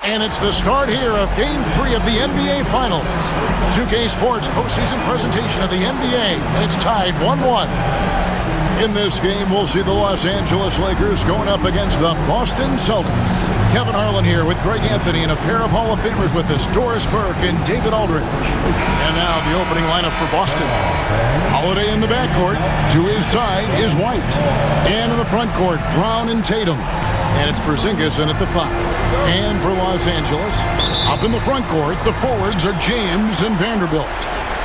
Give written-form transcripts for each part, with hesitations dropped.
And it's the start here of Game 3 of the NBA Finals. 2K Sports postseason presentation of the NBA. It's tied 1-1. In this game, we'll see the Los Angeles Lakers going up against the Boston Celtics. Kevin Harlan here with Greg Anthony and a pair of Hall of Famers with us, Doris Burke and David Aldridge. And now the opening lineup for Boston. Holiday in the backcourt. To his side is White. And in the front court, Brown and Tatum. And it's Porzingis in at the 5. And for Los Angeles, up in the front court, the forwards are James and Vanderbilt.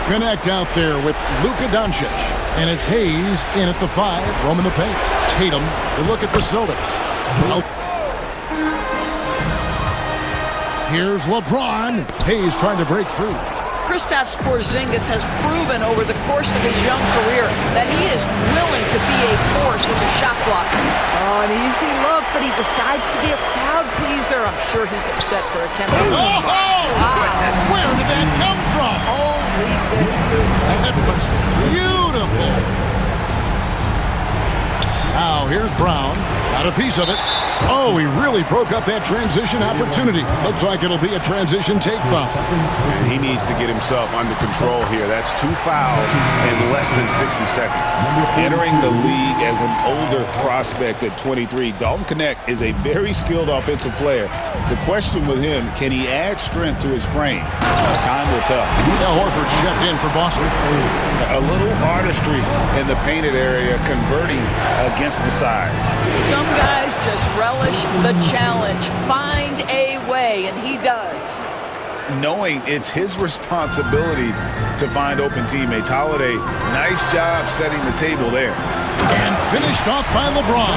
Connect out there with Luka Doncic. And it's Hayes in at the 5, roaming the paint. Tatum, we look at the Celtics. Here's LeBron. Hayes trying to break free. Kristaps Porzingis has proven over the course of his young career that he is willing to be a force as a shot blocker. Oh, an easy look, but he decides to be a crowd pleaser. I'm sure he's upset for attempting. Oh, goodness. Where did that come from? Holy goodness. That was beautiful. Now, here's Brown. Got a piece of it. Oh, he really broke up that transition opportunity. Looks like it'll be a transition take foul. And he needs to get himself under control here. That's 2 fouls in less than 60 seconds. Entering the league as an older prospect at 23, Dalton Knecht is a very skilled offensive player. The question with him, can he add strength to his frame? Time will tell. Now Horford's checked in for Boston. A little artistry in the painted area, converting against the size. Some guys just relish the challenge. Find a way, and he does. Knowing it's his responsibility to find open teammates. Holiday, nice job setting the table there. And finished off by LeBron.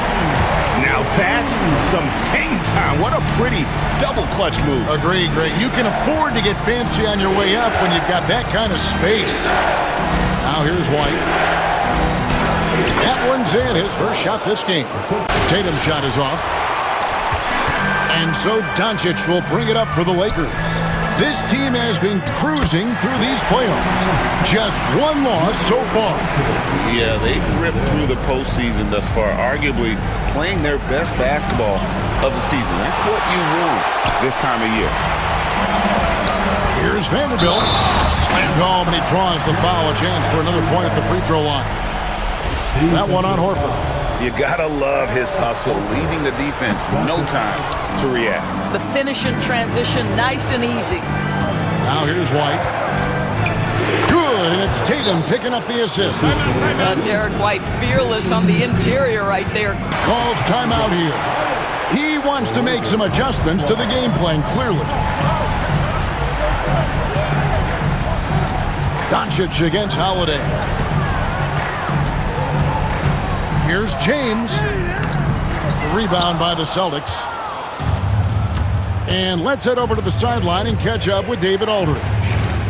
Now that's some hang time. What a pretty double clutch move. Agreed, Greg. You can afford to get fancy on your way up when you've got that kind of space. Now here's White. That one's in. His first shot this game. Tatum's shot is off. And so Doncic will bring it up for the Lakers. This team has been cruising through these playoffs. Just one loss so far. Yeah, they've ripped through the postseason thus far, arguably playing their best basketball of the season. That's what you want this time of year. Here's Vanderbilt. Slammed home, and he draws the foul. A chance for another point at the free throw line. That one on Horford. You gotta love his hustle, leaving the defense no time to react. The finish in transition, nice and easy. Now here's White. Good, and it's Tatum picking up the assist. Derek White fearless on the interior right there. Calls timeout here. He wants to make some adjustments to the game plan, clearly. Doncic against Holiday. Here's James. The rebound by the Celtics. And let's head over to the sideline and catch up with David Aldridge.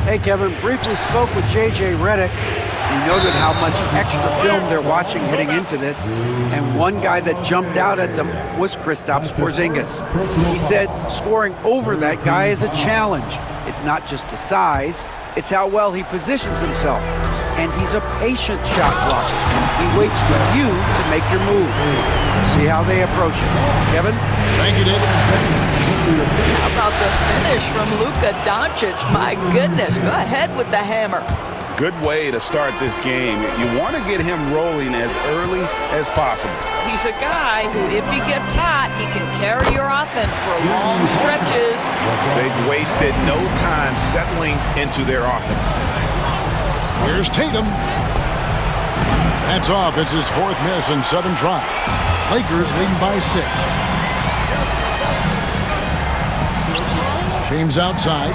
Hey, Kevin. Briefly spoke with J.J. Redick. He noted how much extra film they're watching heading into this. And one guy that jumped out at them was Kristaps Porzingis. He said scoring over that guy is a challenge. It's not just the size. It's how well he positions himself. And he's a patient shot blocker. He waits for you to make your move. See how they approach it. Kevin? Thank you, David. How about the finish from Luka Doncic? My goodness, go ahead with the hammer. Good way to start this game. You want to get him rolling as early as possible. He's a guy who, if he gets hot, he can carry your offense for long stretches. They've wasted no time settling into their offense. Here's Tatum. That's off. It's his 4th miss in 7 tries. Lakers leading by 6. James outside.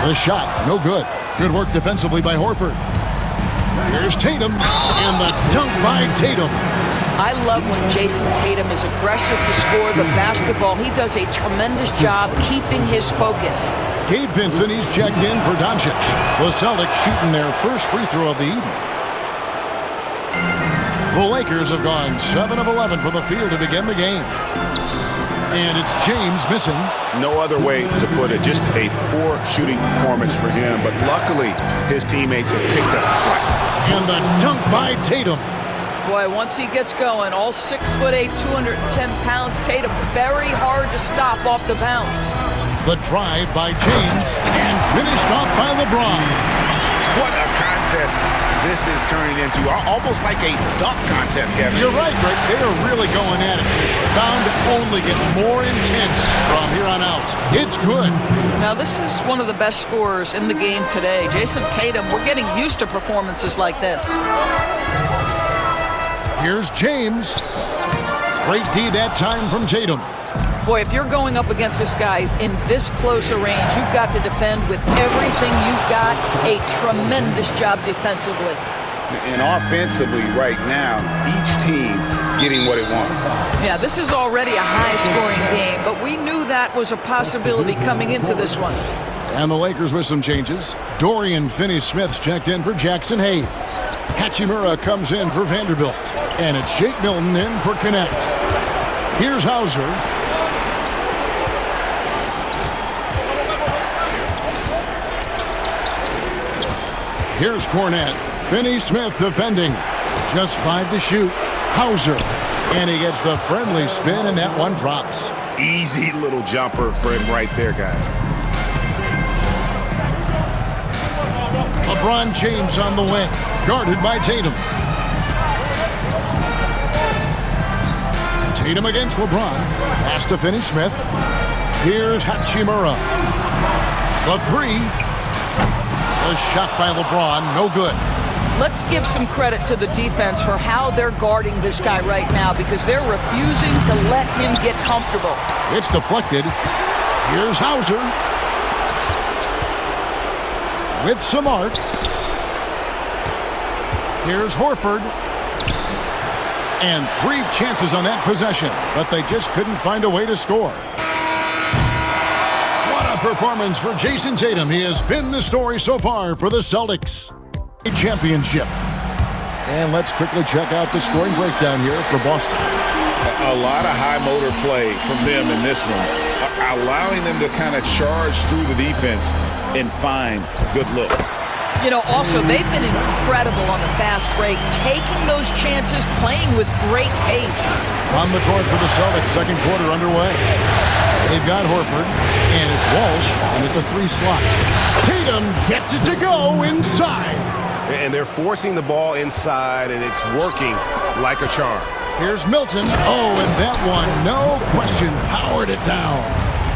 The shot, no good. Good work defensively by Horford. Here's Tatum, and the dunk by Tatum. I love when Jason Tatum is aggressive to score the basketball. He does a tremendous job keeping his focus. Gabe Vincent, he's checked in for Doncic. The Celtics shooting their first free throw of the evening. The Lakers have gone 7 of 11 from the field to begin the game. And it's James missing. No other way to put it. Just a poor shooting performance for him. But luckily, his teammates have picked up the slack. And the dunk by Tatum. Boy, once he gets going, all 6'8", 210 pounds, Tatum very hard to stop off the bounce. The drive by James and finished off by LeBron. What a contest this is turning into. Almost like a dunk contest, Kevin. You're right, Greg. They are really going at it. It's bound to only get more intense from here on out. It's good. Now, this is one of the best scorers in the game today. Jason Tatum, we're getting used to performances like this. Here's James. Great D that time from Tatum. Boy, if you're going up against this guy in this close a range, you've got to defend with everything you've got. A tremendous job defensively. And offensively right now, each team getting what it wants. Yeah, this is already a high-scoring game, but we knew that was a possibility coming into this one. And the Lakers with some changes. Dorian Finney-Smith's checked in for Jackson Hayes. Hachimura comes in for Vanderbilt. And it's Shake Milton in for Connect. Here's Hauser. Here's Cornette. Finney-Smith defending. Just 5 to shoot. Hauser. And he gets the friendly spin, and that one drops. Easy little jumper for him right there, guys. LeBron James on the wing. Guarded by Tatum. Tatum against LeBron. Pass to Finney-Smith. Here's Hachimura. The three. The shot by LeBron, no good. Let's give some credit to the defense for how they're guarding this guy right now because they're refusing to let him get comfortable. It's deflected. Here's Hauser. With some arc. Here's Horford. And 3 chances on that possession, but they just couldn't find a way to score. What a performance for Jason Tatum. He has been the story so far for the Celtics championship. And let's quickly check out the scoring breakdown here for Boston. A lot of high motor play from them in this one, allowing them to kind of charge through the defense and find good looks. You know, also, they've been incredible on the fast break, taking those chances, playing with great pace. On the court for the Celtics, second quarter underway. They've got Horford, and it's Walsh, and at the 3 slot. Tatum gets it to go inside. And they're forcing the ball inside, and it's working like a charm. Here's Milton. Oh, and that one, no question, powered it down.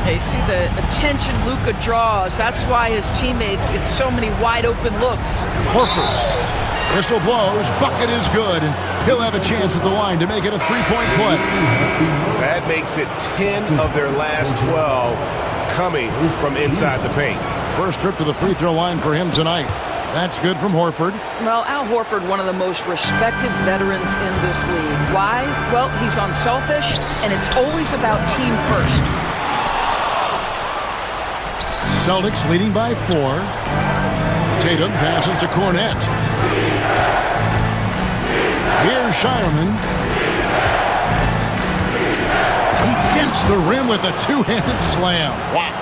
Hey, see the attention Luka draws. That's why his teammates get so many wide-open looks. Horford. Whistle blows. Bucket is good, and he'll have a chance at the line to make it a 3-point play. That makes it 10 of their last 12 coming from inside the paint. First trip to the free throw line for him tonight. That's good from Horford. Well, Al Horford, one of the most respected veterans in this league. Why? Well, he's unselfish, and it's always about team first. Celtics leading by 4. Tatum passes to Cornette. Here's Shireman. He dents the rim with a 2-handed slam. Wow.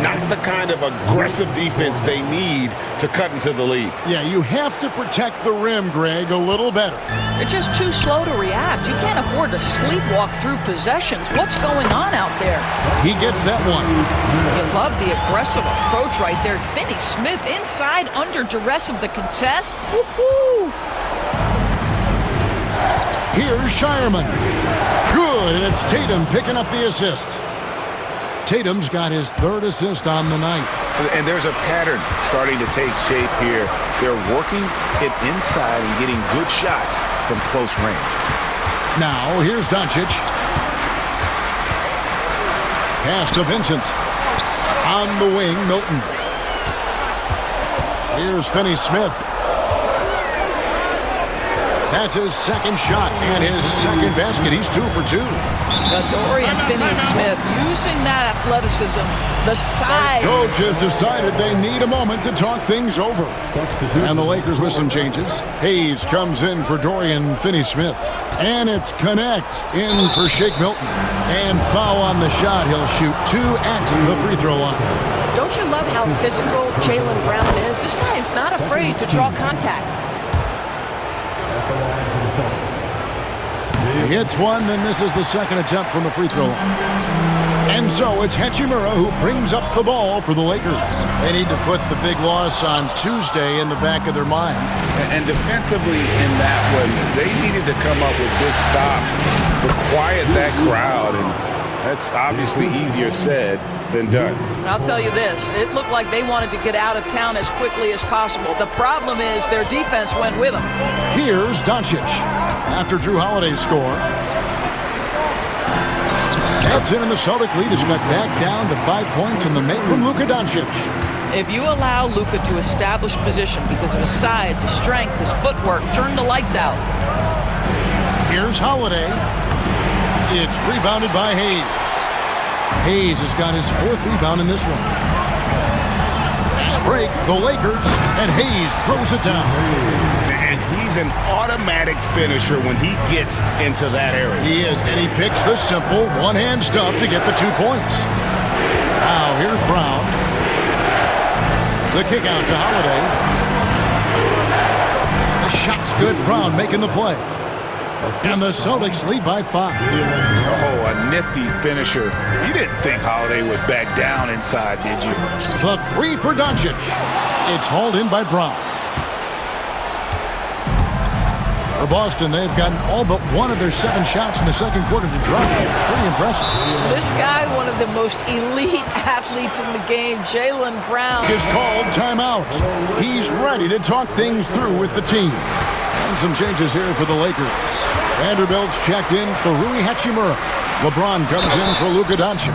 Not the kind of aggressive defense they need to cut into the lead. Yeah, you have to protect the rim, Greg, a little better. They're just too slow to react. You can't afford to sleepwalk through possessions. What's going on out there? He gets that one. You love the aggressive approach right there. Finney-Smith inside under duress of the contest. Woo-hoo! Here's Shireman. Good, and it's Tatum picking up the assist. Tatum's got his 3rd assist on the night. And there's a pattern starting to take shape here. They're working it inside and getting good shots from close range. Now, here's Doncic. Pass to Vincent. On the wing, Milton. Here's Finney-Smith. That's his 2nd shot and his 2nd basket. He's 2 for 2. Dorian Finney-Smith using that athleticism, the size. Coach has decided they need a moment to talk things over. And the Lakers with some changes. Hayes comes in for Dorian Finney-Smith. And it's Connect in for Shake Milton. And foul on the shot. He'll shoot 2 at the free throw line. Don't you love how physical Jaylen Brown is? This guy is not afraid to draw contact. He hits one, then misses the second attempt from the free throw line. And so it's Hachimura who brings up the ball for the Lakers. They need to put the big loss on Tuesday in the back of their mind. And defensively in that one, they needed to come up with big stops to quiet that crowd. And that's obviously easier said than done. I'll tell you this, it looked like they wanted to get out of town as quickly as possible. The problem is their defense went with them. Here's Doncic after Drew Holiday's score. That's in, and the Celtic lead is cut back down to 5 points in the make from Luka Doncic. If you allow Luka to establish position because of his size, his strength, his footwork, turn the lights out. Here's Holiday. It's rebounded by Hayes. Hayes has got his 4th rebound in this one. Fast break, the Lakers, and Hayes throws it down. And he's an automatic finisher when he gets into that area. He is, and he picks the simple one-hand stuff to get the 2 points. Now here's Brown. The kick out to Holiday. The shot's good. Brown making the play. And the Celtics lead by 5. Oh, a nifty finisher. You didn't think Holiday would back down inside, did you? The 3 for Doncic. It's hauled in by Brown. For Boston, they've gotten all but one of their 7 shots in the second quarter to drop. Pretty impressive. This guy, one of the most elite athletes in the game, Jaylen Brown. Is called timeout. He's ready to talk things through with the team. And some changes here for the Lakers. Vanderbilt's checked in for Rui Hachimura. LeBron comes in for Luka Doncic.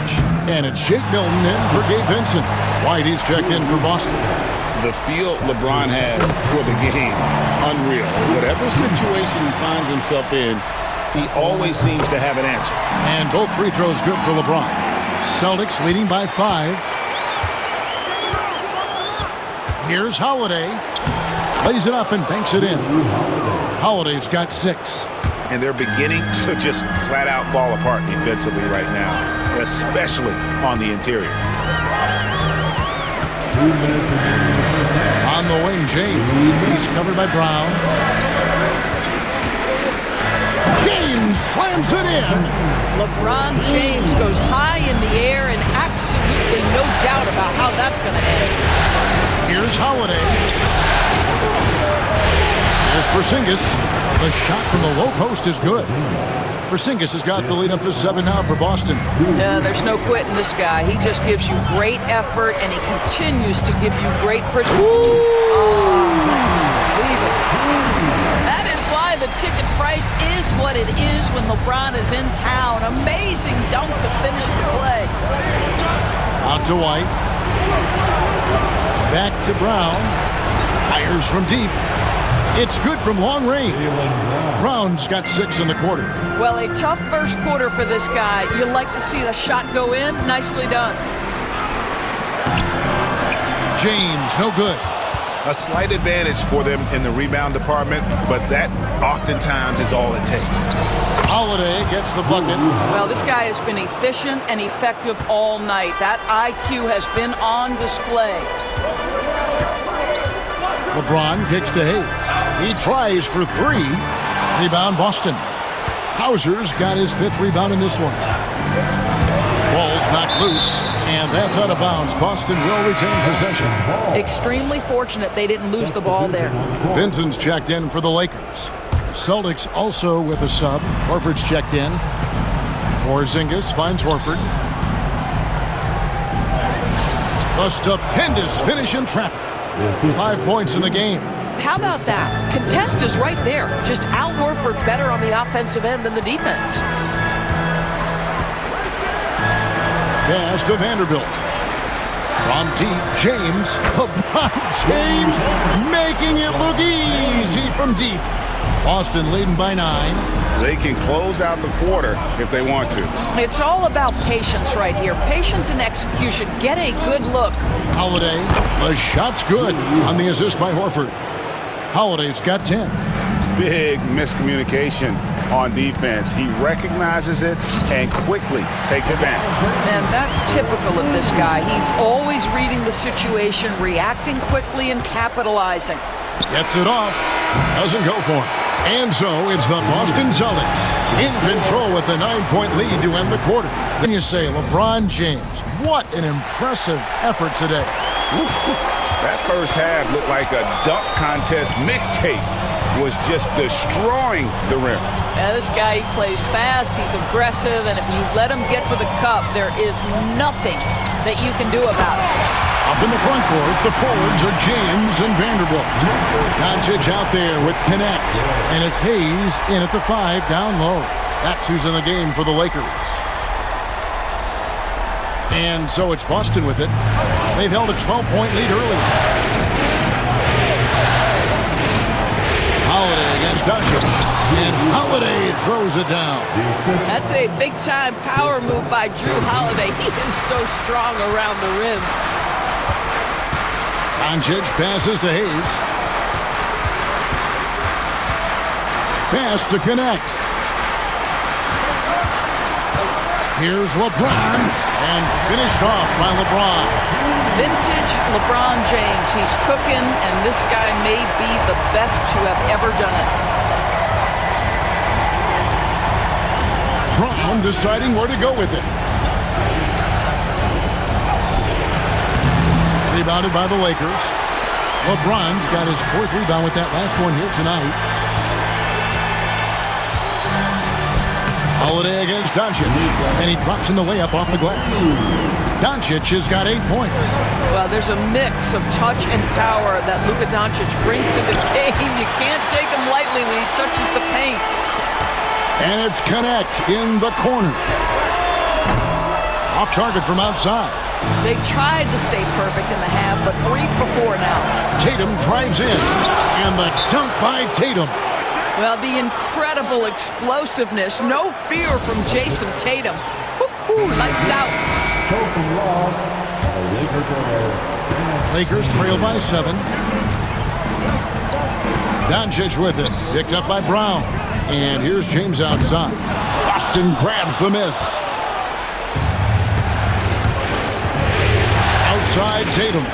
And it's Shake Milton in for Gabe Vincent. Whitey's checked in for Boston. The feel LeBron has for the game, unreal. Whatever situation he finds himself in, he always seems to have an answer. And both free throws good for LeBron. Celtics leading by 5. Here's Holiday. Lays it up and banks it in. Holiday's got 6. And they're beginning to just flat out fall apart defensively right now, especially on the interior. On the wing, James. He's covered by Brown. James slams it in. LeBron James goes high in the air and absolutely no doubt about how that's going to end. Here's Holiday. There's Porzingis. The shot from the low post is good. Porzingis has got the lead up to 7 now for Boston. Yeah, there's no quitting this guy. He just gives you great effort, and he continues to give you great precision. That is why the ticket price is what it is when LeBron is in town. Amazing dunk to finish the play. Out to White. Back to Brown. Fires from deep. It's good from long range. Brown's got 6 in the quarter. Well, a tough first quarter for this guy. You like to see the shot go in. Nicely done. James, no good. A slight advantage for them in the rebound department, but that oftentimes is all it takes. Holiday gets the bucket. Well, this guy has been efficient and effective all night. That IQ has been on display. LeBron kicks to Hayes. He tries for 3. Rebound Boston. Hauser's got his 5th rebound in this one. Ball's knocked loose, and that's out of bounds. Boston will retain possession. Extremely fortunate they didn't lose the ball there. Vincent's checked in for the Lakers. Celtics also with a sub. Horford's checked in. Porzingis finds Horford. A stupendous finish in traffic. 5 points in the game. How about that? Contest is right there. Just Al Horford better on the offensive end than the defense. Pass to Vanderbilt. From deep, James. LeBron James making it look easy from deep. Boston leading by 9. They can close out the quarter if they want to. It's all about patience right here. Patience and execution. Get a good look. Holiday, the shot's good on the assist by Horford. Holiday's got 10. Big miscommunication on defense. He recognizes it and quickly takes advantage. And that's typical of this guy. He's always reading the situation, reacting quickly, and capitalizing. Gets it off. Doesn't go for him. And so it's the Boston Celtics in control with a 9-point lead to end the quarter. Then you say, LeBron James, what an impressive effort today. That first half looked like a dunk contest mixtape. Was just destroying the rim. Yeah, this guy, he plays fast, he's aggressive, and if you let him get to the cup, there is nothing that you can do about it. Up in the front court, the forwards are James and Vanderbilt. Doncic out there with Connect, and it's Hayes in at the 5 down low. That's who's in the game for the Lakers. And so it's Boston with it. They've held a 12-point lead early. Holiday against Doncic, and Holiday throws it down. That's a big-time power move by Drew Holiday. He is so strong around the rim. Doncic passes to Hayes. Pass to Connect. Here's LeBron, and finished off by LeBron. Vintage LeBron James. He's cooking, and this guy may be the best to have ever done it. Brown deciding where to go with it. Rebounded by the Lakers. LeBron's got his 4th rebound with that last one here tonight. Holiday against Doncic, and he drops in the layup off the glass. Doncic has got 8 points. Well, there's a mix of touch and power that Luka Doncic brings to the game. You can't take him lightly when he touches the paint. And it's Connect in the corner. Off target from outside. They tried to stay perfect in the half, but 3 for 4 now. Tatum drives in, and the dunk by Tatum. Well, the incredible explosiveness, no fear from Jason Tatum. Woo-hoo, lights out. Lakers trail by 7. Doncic with it, picked up by Brown. And here's James outside. Boston grabs the miss. Outside Tatum.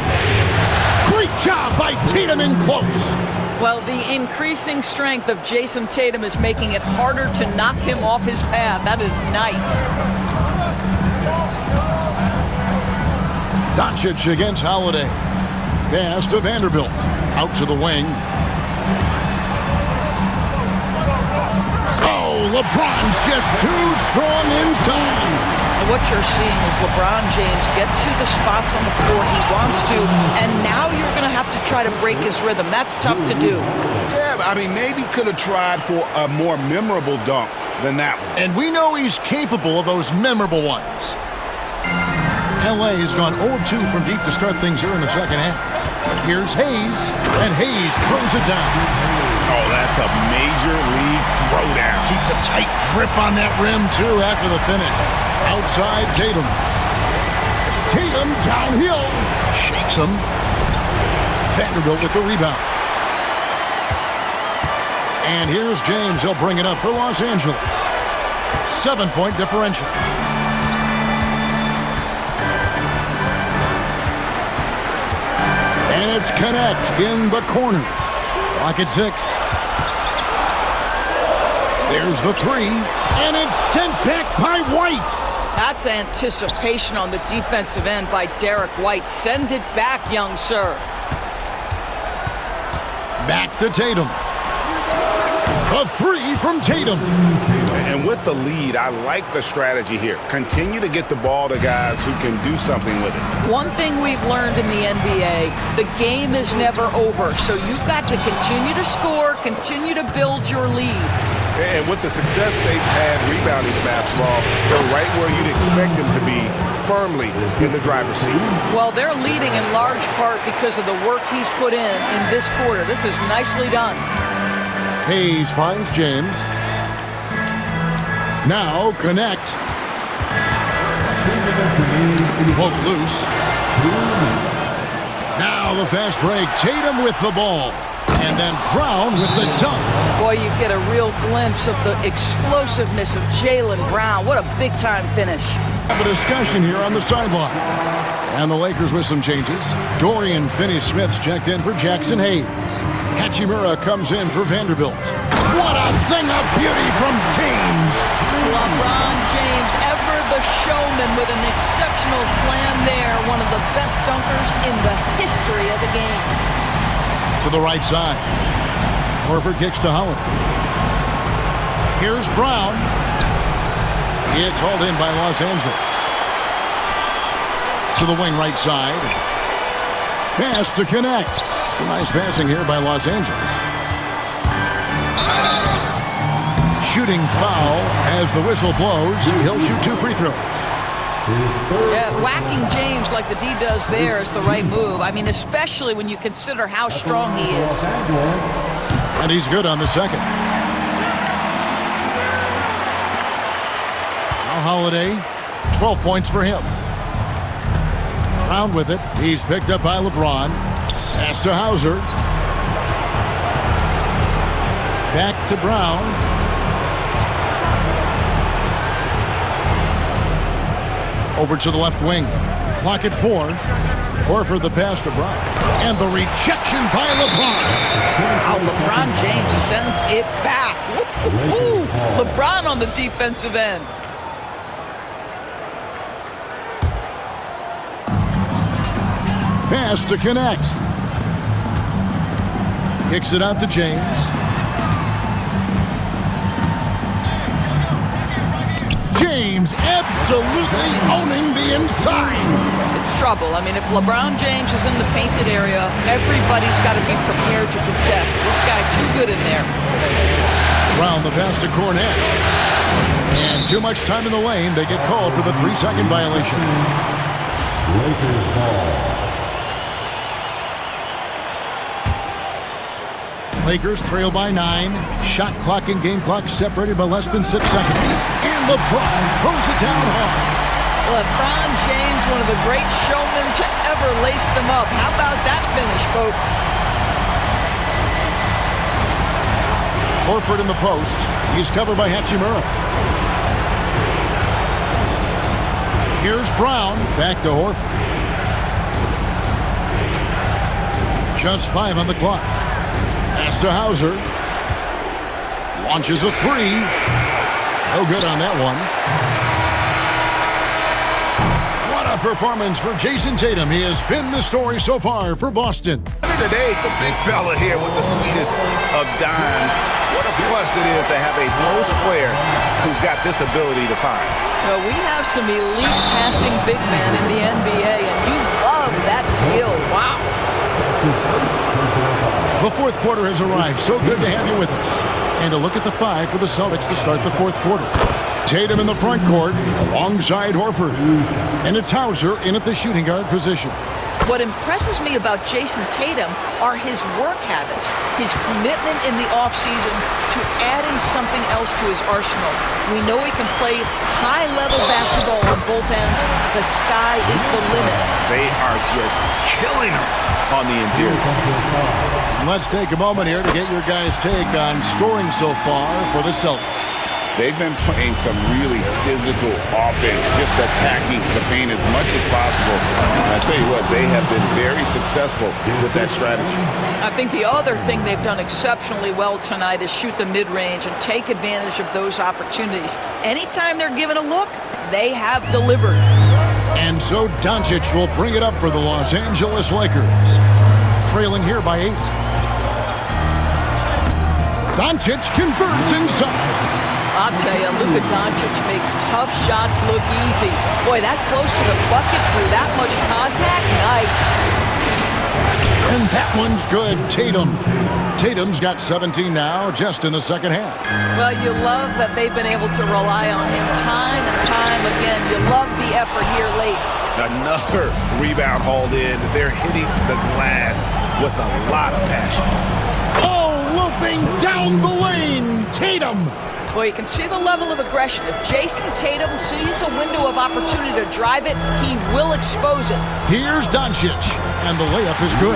Great job by Tatum in close. Well, the increasing strength of Jason Tatum is making it harder to knock him off his path. That is nice. Doncic against Holiday. Pass to Vanderbilt. Out to the wing. Oh, LeBron's just too strong inside. What you're seeing is LeBron James get to the spots on the floor he wants to, and now you're going to have to try to break his rhythm. That's tough to do. Yeah, I mean, maybe could have tried for a more memorable dunk than that one. And we know he's capable of those memorable ones. LA has gone 0 of 2 from deep to start things here in the second half. Here's Hayes, and Hayes throws it down. Oh, that's a major league throwdown. Keeps a tight grip on that rim, too, after the finish. Outside Tatum. Tatum downhill. Shakes him. Vanderbilt with the rebound. And here's James. He'll bring it up for Los Angeles. 7-point differential. And it's Connect in the corner. Clock at 6. There's the 3. And it's sent back by White. That's anticipation on the defensive end by Derek White. Send it back, young sir. Back to Tatum. A 3 from Tatum. And with the lead, I like the strategy here. Continue to get the ball to guys who can do something with it. One thing we've learned in the NBA, the game is never over. So you've got to continue to score, continue to build your lead. And with the success they've had rebounding the basketball, they're right where you'd expect them to be, firmly in the driver's seat. Well, they're leading in large part because of the work he's put in this quarter. This is nicely done. Hayes finds James. Now Connect. Poke loose. Now the fast break. Tatum with the ball. And then Brown with the dunk. Boy, you get a real glimpse of the explosiveness of Jaylen Brown. What a big-time finish. Have a discussion here on the sideline. And the Lakers with some changes. Dorian Finney-Smith's checked in for Jackson Hayes. Hachimura comes in for Vanderbilt. What a thing of beauty from James. LeBron James, ever the showman with an exceptional slam there. One of the best dunkers in the history of the game. To the right side. Horford kicks to Holiday. Here's Brown. It's hauled in by Los Angeles. To the wing right side. Pass to connect. Some nice passing here by Los Angeles. Shooting foul as the whistle blows. He'll shoot 2 free throws. Yeah, whacking James like the D does there is the right move. I mean, especially when you consider how strong he is. And he's good on the second. Now Holiday, 12 points for him. Brown with it. He's picked up by LeBron. Pass to Hauser. Back to Brown. Over to the left wing. Clock at 4. Horford the pass to Brown. And the rejection by LeBron. Wow, LeBron James sends it back. Woo-hoo-hoo. LeBron on the defensive end. Pass to connect. Kicks it out to James. James absolutely owning the inside. It's trouble. I mean, if LeBron James is in the painted area, everybody's got to be prepared to contest. This guy too good in there. Brown the pass to Cornette. And too much time in the lane. They get called for the 3-second violation. Lakers ball. Lakers trail by 9. Shot clock and game clock separated by less than 6 seconds. And LeBron throws it down hard. LeBron James, one of the great showmen to ever lace them up. How about that finish, folks? Horford in the post. He's covered by Hachimura. Here's Brown. Back to Horford. Just 5 on the clock. Pass to Hauser. Launches a 3. No good on that one. What a performance for Jason Tatum. He has been the story so far for Boston. Today, the big fella here with the sweetest of dimes. What a plus it is to have a post player who's got this ability to find. Well, we have some elite passing big men in the NBA, and you love that skill. Wow. The fourth quarter has arrived. So good to have you with us. And a look at the 5 for the Celtics to start the fourth quarter. Tatum in the front court alongside Horford. And it's Hauser in at the shooting guard position. What impresses me about Jason Tatum are his work habits, his commitment in the offseason to adding something else to his arsenal. We know he can play high-level basketball on both ends. The sky is the limit. They are just killing him on the interior. And let's take a moment here to get your guys' take on scoring so far for the Celtics. They've been playing some really physical offense, just attacking the paint as much as possible. And I tell you what, they have been very successful with that strategy. I think the other thing they've done exceptionally well tonight is shoot the mid-range and take advantage of those opportunities. Anytime they're given a look, they have delivered. And so Doncic will bring it up for the Los Angeles Lakers. Trailing here by 8. Doncic converts inside. I'll tell you, Luka Doncic makes tough shots look easy. Boy, that close to the bucket through that much contact, nice. And that one's good. Tatum's got 17 now, just in the second half. Well, you love that they've been able to rely on him time and time again. You love the effort here late. Another rebound hauled in. They're hitting the glass with a lot of passion. Oh, looping down the lane. Tatum. Well, you can see the level of aggression. If Jason Tatum sees a window of opportunity to drive it, he will expose it. Here's Doncic, and the layup is good.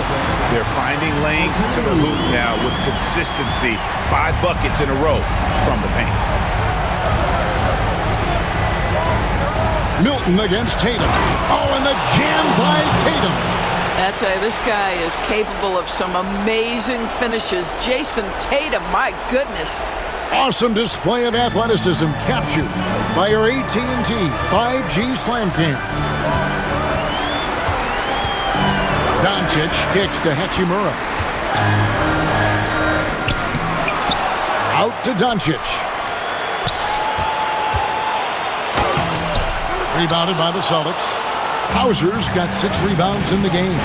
They're finding lanes to the hoop now with consistency. 5 buckets in a row from the paint. Milton against Tatum. Oh, and the jam by Tatum. I tell you, this guy is capable of some amazing finishes. Jason Tatum, my goodness. Awesome display of athleticism captured by our AT&T 5G Slam Cam. Doncic kicks to Hachimura. Out to Doncic. Rebounded by the Celtics. Hauser's got 6 rebounds in the game.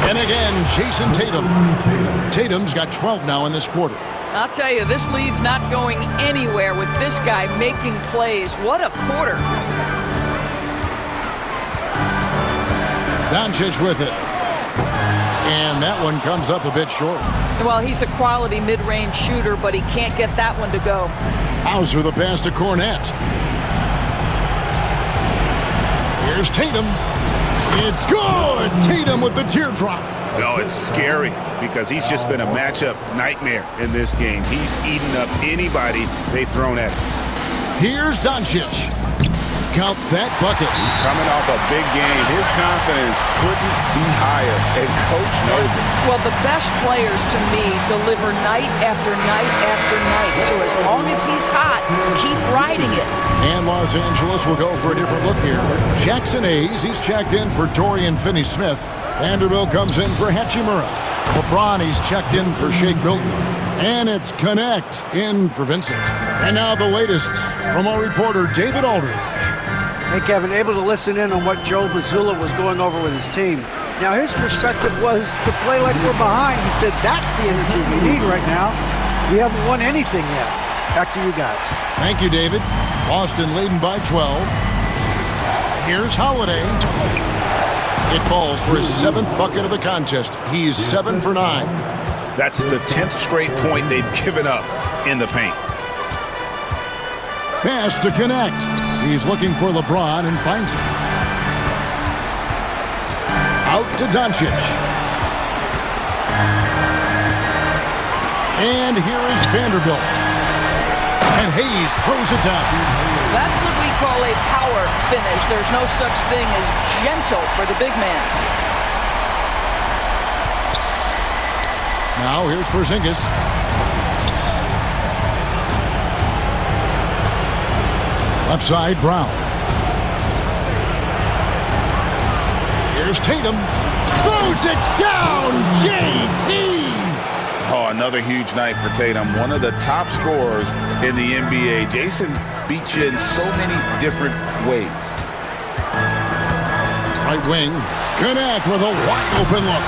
And again, Jason Tatum. Tatum's got 12 now in this quarter. I'll tell you, this lead's not going anywhere with this guy making plays. What a quarter. Doncic with it. And that one comes up a bit short. Well, he's a quality mid-range shooter, but he can't get that one to go. Hauser the pass to Cornette. Here's Tatum. It's good! Tatum with the teardrop. No, it's scary because he's just been a matchup nightmare in this game. He's eaten up anybody they've thrown at him. Here's Doncic. Count that bucket. Coming off a big game, his confidence couldn't be higher, and Coach knows it. Well, the best players, to me, deliver night after night after night. So as long as he's hot, keep riding it. And Los Angeles will go for a different look here. Jackson Hayes, he's checked in for Dorian Finney-Smith. Vanderbilt comes in for Hachimura. LeBron, he's checked in for Shake Milton. And it's Connect in for Vincent. And now the latest from our reporter, David Aldridge. Hey, Kevin, able to listen in on what Joe Mazzulla was going over with his team. Now, his perspective was to play like we're behind. He said that's the energy we need right now. We haven't won anything yet. Back to you guys. Thank you, David. Boston leading by 12. Here's Holiday. It falls for his 7th bucket of the contest. He's 7 for 9. That's the 10th straight point they've given up in the paint. Pass to Connect. He's looking for LeBron and finds him. Out to Doncic. And here is Vanderbilt. And Hayes throws it down. That's what we call a power finish. There's no such thing as gentle for the big man. Now here's Porzingis. Left side, Brown. Here's Tatum. Throws it down, JT! Oh, another huge night for Tatum. One of the top scorers in the NBA. Jason beat you in so many different ways. Right wing. Connect with a wide open look.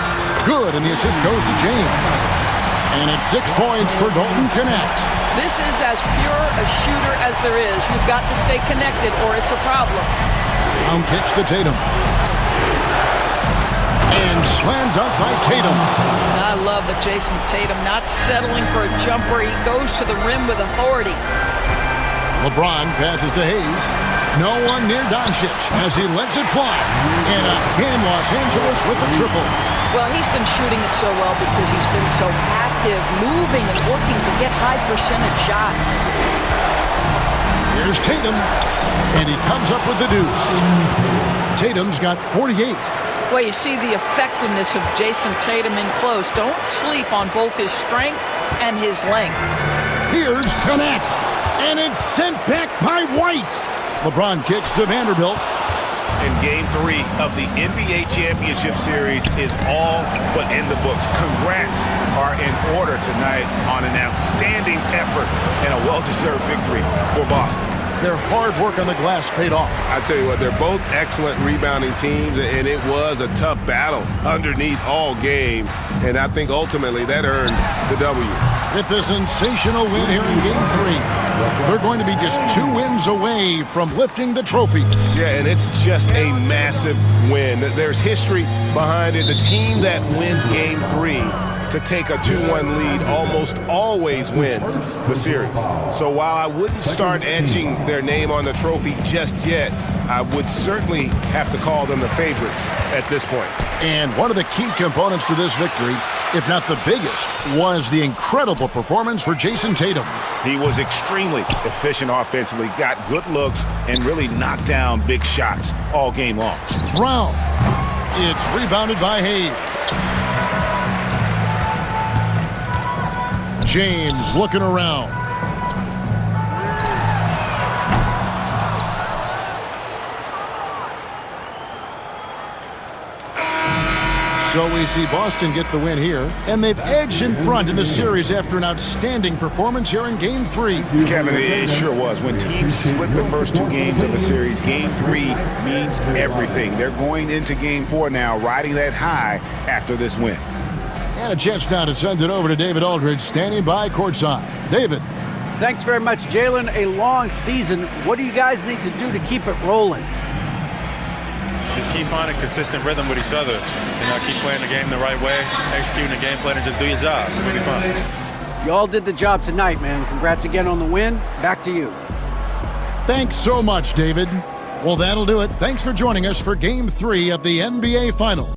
Good, and the assist goes to James. And it's 6 points for Dalton Connect. This is as pure a shooter as there is. You've got to stay connected or it's a problem. Brown kicks to Tatum. And slam dunk by Tatum. I love the Jason Tatum not settling for a jumper. He goes to the rim with authority. LeBron passes to Hayes. No one near Doncic as he lets it fly. And again, Los Angeles with the triple. Well, he's been shooting it so well because he's been so active, moving and working to get high percentage shots. Here's Tatum, and he comes up with the deuce. Tatum's got 48. Well, you see the effectiveness of Jason Tatum in close. Don't sleep on both his strength and his length. Here's Connect, and it's sent back by White. LeBron kicks to Vanderbilt. And Game 3 of the NBA Championship Series is all but in the books. Congrats are in order tonight on an outstanding effort and a well-deserved victory for Boston. Their hard work on the glass paid off. I tell you what, they're both excellent rebounding teams, and it was a tough battle underneath all game. And I think ultimately that earned the W. With a sensational win here in Game 3. They're going to be just 2 wins away from lifting the trophy. Yeah, and it's just a massive win. There's history behind it. The team that wins Game 3 to take a 2-1 lead almost always wins the series. So while I wouldn't start etching their name on the trophy just yet, I would certainly have to call them the favorites at this point. And one of the key components to this victory if not the biggest, was the incredible performance for Jason Tatum. He was extremely efficient offensively, got good looks, and really knocked down big shots all game long. Brown. It's rebounded by Hayes. James looking around. So we see Boston get the win here, and they've edged in front in the series after an outstanding performance here in Game 3. Kevin, it sure was. When teams split the first 2 games of a series, Game 3 means everything. They're going into Game 4 now, riding that high after this win. And a chance now to send it over to David Aldridge, standing by courtside. David. Thanks very much, Jalen. A long season. What do you guys need to do to keep it rolling? Just keep finding consistent rhythm with each other. Keep playing the game the right way, executing the game plan, and just do your job. It'll be fun. You all did the job tonight, man. Congrats again on the win. Back to you. Thanks so much, David. Well, that'll do it. Thanks for joining us for Game 3 of the NBA Finals.